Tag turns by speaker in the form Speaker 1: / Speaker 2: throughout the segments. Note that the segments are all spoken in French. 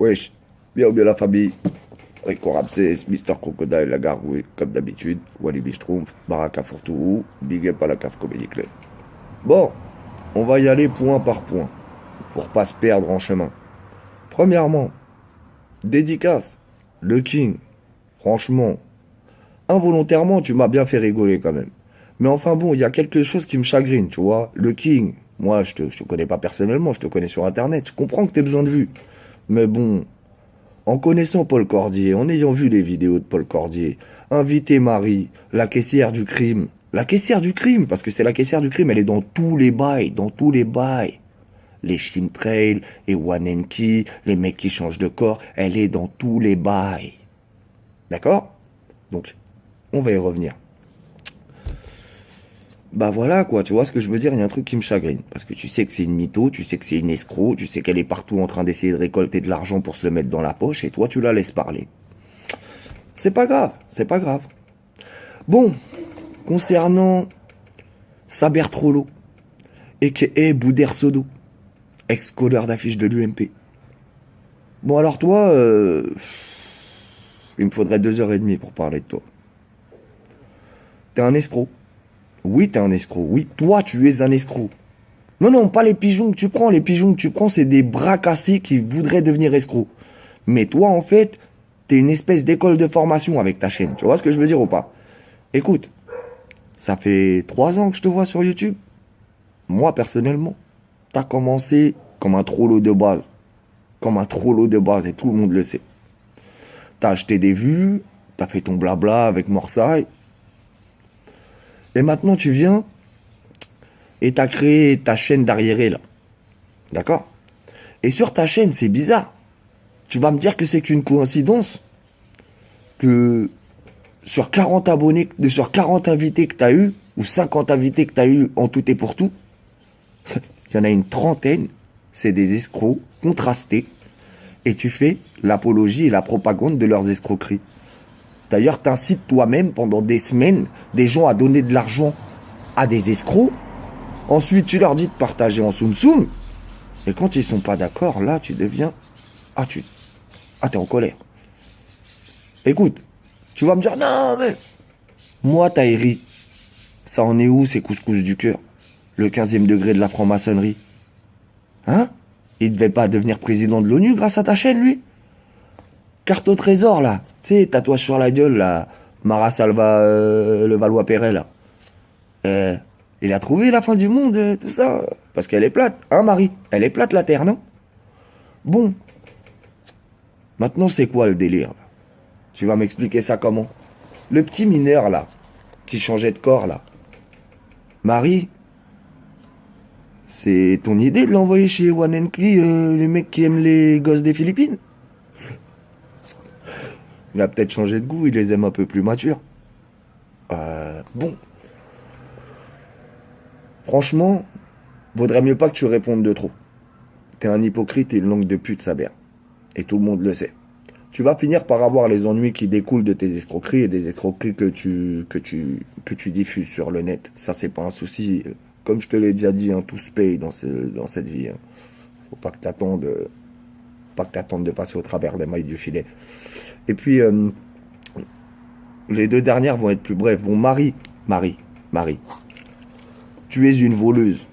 Speaker 1: Wesh, bien ou bien la famille. Rico Ramsès, Mister Crocodile, la gargouille, comme d'habitude. Walibi Schtroumpf, Baraka Fourtourou, Big Up à la CAF Comedy Club. Bon, on va y aller point par point, pour pas se perdre en chemin. Premièrement, dédicace, le King. Franchement, involontairement, tu m'as bien fait rigoler quand même. Mais enfin bon, il y a quelque chose qui me chagrine, tu vois. Le King, moi, je te connais pas personnellement, je te connais sur Internet. Je comprends que t'aies besoin de vues. Mais bon, en connaissant Paul Cordier, en ayant vu les vidéos de Paul Cordier, inviter Marie, la caissière du crime. La caissière du crime, parce que c'est la caissière du crime, elle est dans tous les bails, dans tous les bails. Les chimtrails, les one and key, les mecs qui changent de corps, elle est dans tous les bails. D'accord? Donc, on va y revenir. Bah voilà quoi, tu vois ce que je veux dire, il y a un truc qui me chagrine. Parce que tu sais que c'est une mytho, tu sais que c'est une escroc, tu sais qu'elle est partout en train d'essayer de récolter de l'argent pour se le mettre dans la poche, et toi tu la laisses parler. C'est pas grave, c'est pas grave. Bon, concernant Saber Trollo, a.k.a. Bouder Sodo, ex-colleur d'affiche de l'UMP. Bon alors toi, il me faudrait 2h30 pour parler de toi. T'es un escroc. Oui, t'es un escroc. Oui, toi, tu es un escroc. Non, non, pas les pigeons que tu prends. Les pigeons que tu prends, c'est des bras cassés qui voudraient devenir escrocs. Mais toi, en fait, t'es une espèce d'école de formation avec ta chaîne. Tu vois ce que je veux dire ou pas? Écoute, ça fait 3 ans que je te vois sur YouTube. Moi, personnellement, t'as commencé comme un trollo de base. Comme un trollo de base, et tout le monde le sait. T'as acheté des vues, t'as fait ton blabla avec Morsay. Et maintenant, tu viens et t'as créé ta chaîne d'arriéré, là. D'accord? Et sur ta chaîne, c'est bizarre. Tu vas me dire que c'est qu'une coïncidence que sur 40 abonnés, sur 40 invités que t'as eu, ou 50 invités que t'as eu en tout et pour tout, il y en a une trentaine, c'est des escrocs contrastés, et tu fais l'apologie et la propagande de leurs escroqueries. D'ailleurs, t'incites toi-même pendant des semaines des gens à donner de l'argent à des escrocs. Ensuite, tu leur dis de partager en soum-soum. Et quand ils sont pas d'accord, là, tu deviens... t'es en colère. Écoute, tu vas me dire, non, mais... Moi, Tahiri, ça en est où, ces couscous du cœur? Le 15e degré de la franc-maçonnerie. Hein? Il devait pas devenir président de l'ONU grâce à ta chaîne, lui? Carte au trésor, là. Tu sais, tatouage sur la gueule, là. Mara Salva, le Valois-Perret, là. Il a trouvé la fin du monde, tout ça. Parce qu'elle est plate, hein, Marie? Elle est plate, la Terre, non? Bon. Maintenant, c'est quoi le délire, là? Tu vas m'expliquer ça comment? Le petit mineur, là, qui changeait de corps, là. Marie, c'est ton idée de l'envoyer chez One and Clee, les mecs qui aiment les gosses des Philippines? Il a peut-être changé de goût, il les aime un peu plus matures. Bon. Franchement, vaudrait mieux pas que tu répondes de trop. T'es un hypocrite et une langue de pute, Saber. Et tout le monde le sait. Tu vas finir par avoir les ennuis qui découlent de tes escroqueries et des escroqueries que tu diffuses sur le net. Ça, c'est pas un souci. Comme je te l'ai déjà dit, hein, tout se paye dans cette vie. Hein. Faut pas que t'attendes de passer au travers des mailles du filet. Et puis, les 2 dernières vont être plus brèves. Bon, Marie. Tu es une voleuse.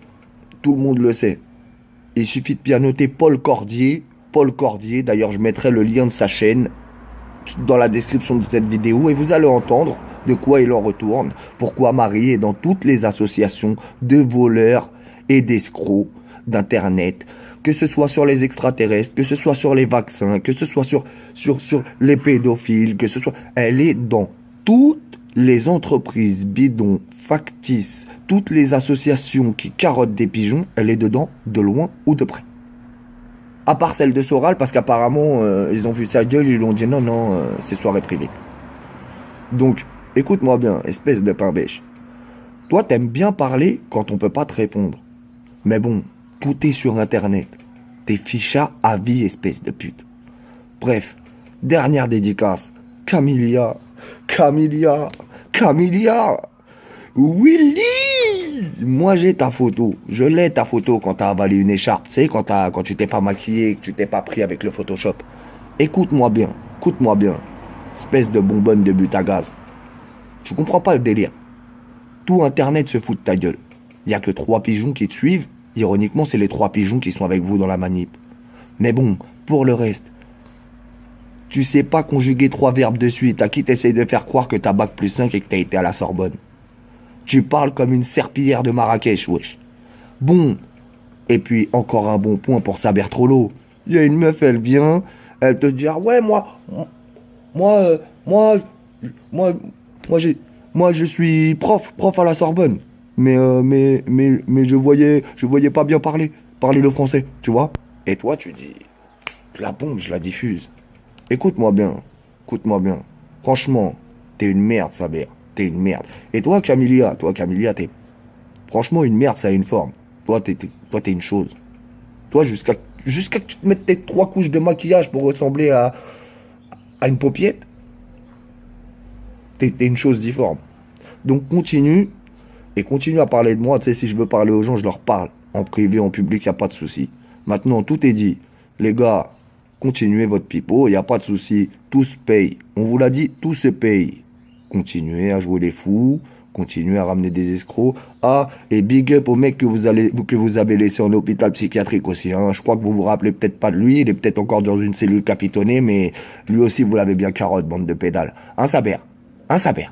Speaker 1: Tout le monde le sait. Il suffit de bien noter Paul Cordier. Paul Cordier, d'ailleurs, je mettrai le lien de sa chaîne dans la description de cette vidéo et vous allez entendre de quoi il en retourne. Pourquoi Marie est dans toutes les associations de voleurs et d'escrocs d'Internet. Que ce soit sur les extraterrestres, que ce soit sur les vaccins, que ce soit sur les pédophiles, que ce soit... Elle est dans toutes les entreprises bidons, factices, toutes les associations qui carottent des pigeons, elle est dedans, de loin ou de près. À part celle de Soral, parce qu'apparemment, ils ont vu sa gueule, ils lui ont dit non, c'est soirée privée. Donc, écoute-moi bien, espèce de pain bêche. Toi, t'aimes bien parler quand on peut pas te répondre. Mais bon, tout est sur Internet. T'es ficha à vie, espèce de pute. Bref, dernière dédicace. Camilla. Willy Moi, j'ai ta photo. Je l'ai ta photo quand t'as avalé une écharpe. Tu sais, quand tu t'es pas maquillé, que tu t'es pas pris avec le Photoshop. Écoute-moi bien. Écoute-moi bien. Espèce de bonbonne de but à gaz. Tu comprends pas le délire. Tout Internet se fout de ta gueule. Il y a que 3 pigeons qui te suivent. Ironiquement, c'est les 3 pigeons qui sont avec vous dans la manip. Mais bon, pour le reste, tu sais pas conjuguer 3 verbes de suite. À qui t'essayes de faire croire que t'as bac plus 5 et que t'as été à la Sorbonne. Tu parles comme une serpillière de Marrakech, wesh. Bon, et puis encore un bon point pour Saber Trollo. Il y a une meuf, elle vient, elle te dit, ah ouais, moi, moi, moi, moi, je suis prof à la Sorbonne. Mais je voyais pas bien parler le français, tu vois. Et toi, tu dis, la bombe, je la diffuse. Écoute-moi bien, écoute-moi bien. Franchement, t'es une merde, Saber. T'es une merde. Et toi, Camilia, t'es franchement une merde, ça a une forme. Toi, t'es une chose. Toi, jusqu'à que tu te mettes tes 3 couches de maquillage pour ressembler à une paupiette, t'es une chose difforme. Donc continue, et continue à parler de moi. Tu sais, si je veux parler aux gens, je leur parle. En privé, en public, y a pas de souci. Maintenant, tout est dit. Les gars, continuez votre pipeau, y a pas de souci. Tout se paye. On vous l'a dit, tout se paye. Continuez à jouer les fous. Continuez à ramener des escrocs. Ah, et big up au mec que vous avez laissé en hôpital psychiatrique aussi. Hein. Je crois que vous vous rappelez peut-être pas de lui. Il est peut-être encore dans une cellule capitonnée, mais lui aussi, vous l'avez bien carotte, bande de pédales. Un Saber. Un Saber.